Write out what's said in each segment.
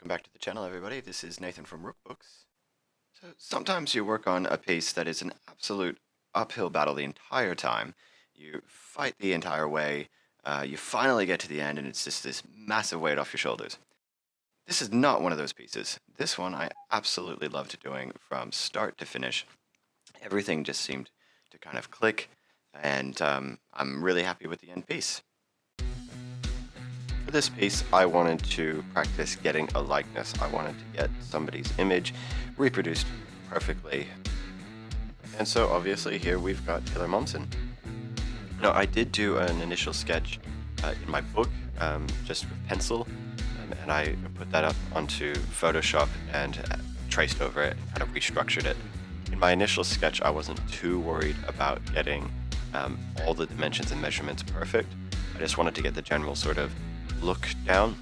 Welcome back to the channel, everybody. This is Nathan from Rookbooks. So sometimes you work on a piece that is an absolute uphill battle the entire time. You fight the entire way, you finally get to the end, and it's just this massive weight off your shoulders. This is not one of those pieces. This one I absolutely loved doing from start to finish. Everything just seemed to kind of click, and I'm really happy with the end piece. For this piece, I wanted to practice getting a likeness. I wanted to get somebody's image reproduced perfectly. And so obviously here we've got Taylor Momsen. Now I did do an initial sketch in my book, just with pencil, and I put that up onto Photoshop and traced over it and kind of restructured it. In my initial sketch, I wasn't too worried about getting all the dimensions and measurements perfect. I just wanted to get the general sort of look down.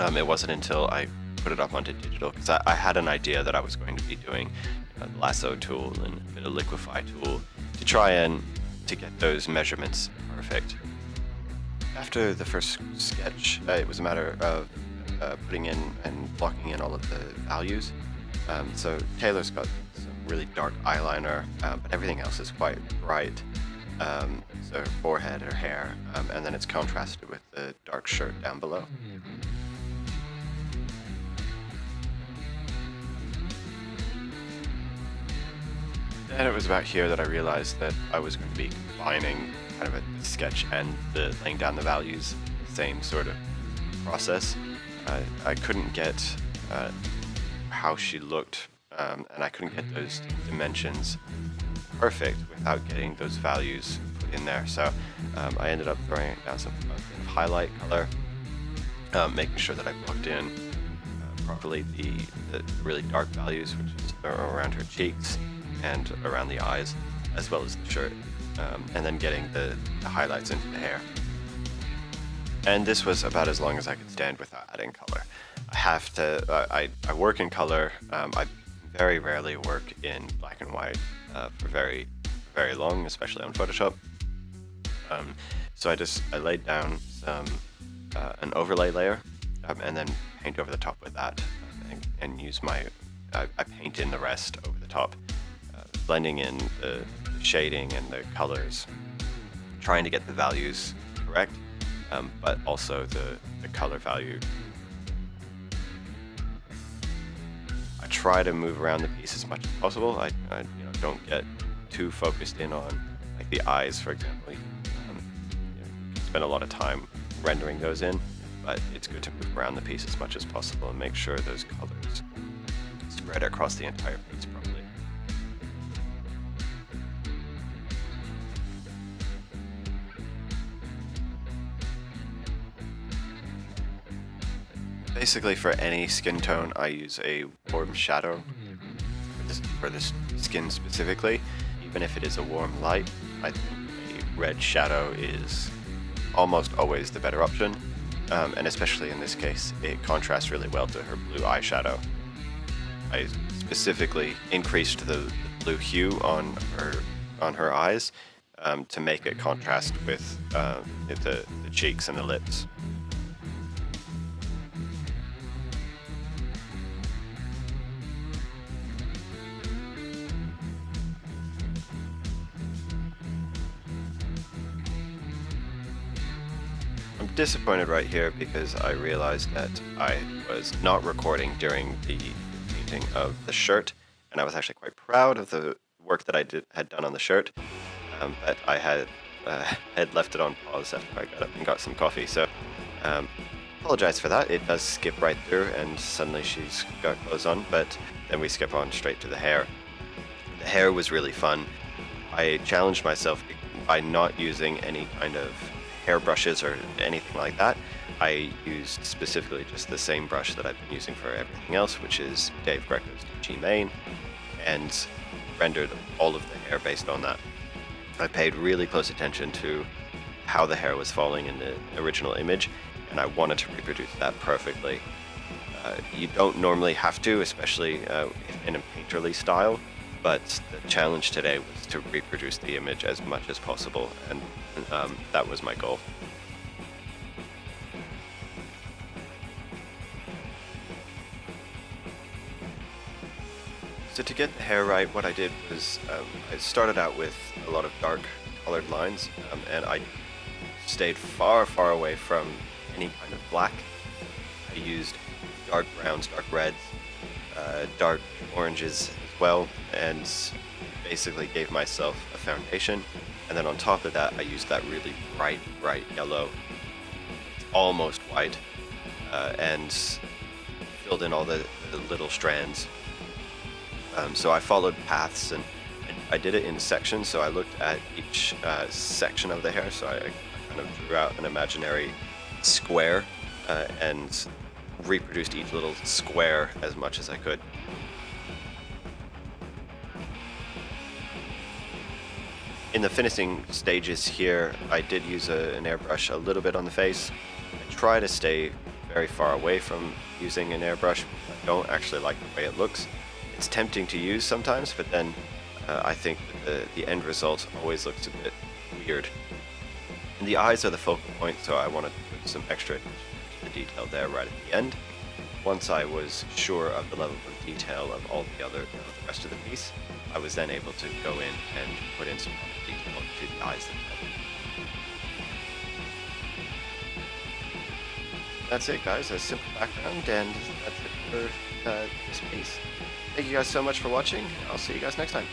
It wasn't until I put it up onto digital, because I had an idea that I was going to be doing the lasso tool and a bit of liquify tool to try and to get those measurements perfect. After the first sketch, it was a matter of putting in and blocking in all of the values. So Taylor's got some really dark eyeliner, but everything else is quite bright. So her forehead, her hair, and then it's contrasted with the dark shirt down below. And it was about here that I realized that I was going to be combining kind of a sketch and the laying down the values, same sort of process. I couldn't get how she looked, and I couldn't get those dimensions perfect without getting those values put in there. So I ended up throwing down some highlight color, making sure that I blocked in properly the really dark values, which is around her cheeks and around the eyes, as well as the shirt, and then getting the highlights into the hair. And this was about as long as I could stand without adding color. I work in color. I very rarely work in black and white for very long, especially on Photoshop. So I laid down an overlay layer, and then paint over the top with that, and use I paint in the rest over the top, blending in the shading and the colors, trying to get the values correct, but also the color value. I try to move around the piece as much as possible. I don't get too focused in on like the eyes, for example. You can spend a lot of time rendering those in, but it's good to move around the piece as much as possible and make sure those colors spread across the entire piece properly. Basically, for any skin tone, I use a warm shadow for this skin specifically. Even if it is a warm light, I think a red shadow is almost always the better option, and especially in this case, it contrasts really well to her blue eyeshadow. I specifically increased the blue hue on her eyes to make it contrast with the cheeks and the lips. I'm disappointed right here because I realized that I was not recording during the painting of the shirt, and I was actually quite proud of the work that I had done on the shirt, but I had left it on pause after I got up and got some coffee, so apologize for that. It does skip right through and suddenly she's got clothes on, but then we skip on straight to the hair. The hair was really fun. I challenged myself by not using any kind of hair brushes or anything like that. I used specifically just the same brush that I've been using for everything else, which is Dave Greco's DG Main, and rendered all of the hair based on that. I paid really close attention to how the hair was falling in the original image, and I wanted to reproduce that perfectly. You don't normally have to, especially in a painterly style, but the challenge today was to reproduce the image as much as possible, and that was my goal. So to get the hair right, what I did was I started out with a lot of dark colored lines, and I stayed far, far away from any kind of black. I used dark browns, dark reds, dark oranges as well, and basically gave myself a foundation. And then on top of that, I used that really bright, bright yellow, almost white, and filled in all the little strands. So I followed paths, and I did it in sections. So I looked at each section of the hair. So I kind of drew out an imaginary square and reproduced each little square as much as I could. In the finishing stages here, I did use an airbrush a little bit on the face. I try to stay very far away from using an airbrush. I don't actually like the way it looks. It's tempting to use sometimes, but then I think that the end result always looks a bit weird. And the eyes are the focal point, so I wanted to put some extra attention to the detail there right at the end. Once I was sure of the level of detail of the rest of the piece, I was then able to go in and put in some detail to the eyes themselves. That's it, guys. A simple background, and that's it for this piece. Thank you guys so much for watching. I'll see you guys next time.